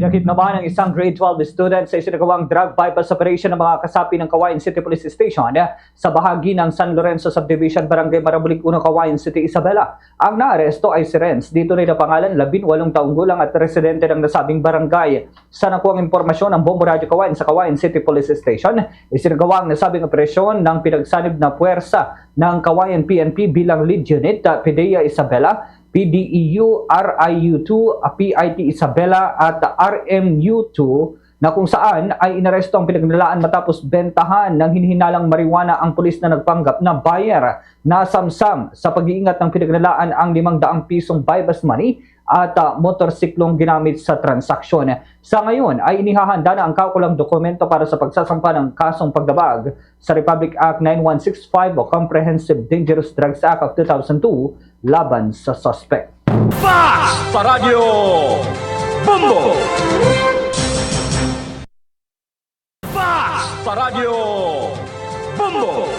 Pinakit naman ng isang grade 12 student sa isinagawang drug bypass operation ng mga kasapi ng Kawayan City Police Station sa bahagi ng San Lorenzo Subdivision, Barangay Marabulig 1, Kawayan City, Isabela. Ang naaresto ay si Renz, dito na pangalan, 18 taong gulang at residente ng nasabing barangay. Sa nakuhang impormasyon ng Bombo Radio Kawayan sa Kawayan City Police Station, isinagawa ang nasabing operasyon ng pinagsanib na puwersa ng Kawayan PNP bilang lead unit, PDEA Isabela, PDEU, RIU2, PIT Isabela at RMU2 na kung saan ay inaresto ang pinaglalaan matapos bentahan ng hinihinalang marijuana ang pulis na nagpanggap na buyer. Nasamsam sa pag-iingat ng pinaglalaan ang 500 pisong bypass money at motorsiklong ginamit sa transaksyon. Sa ngayon ay inihahanda na ang kaukulang dokumento para sa pagsasampa ng kasong pagdabag sa Republic Act 9165 o Comprehensive Dangerous Drugs Act of 2002 laban sa suspect. Fast sa Radyo Bombo! Fast sa Radyo Bombo!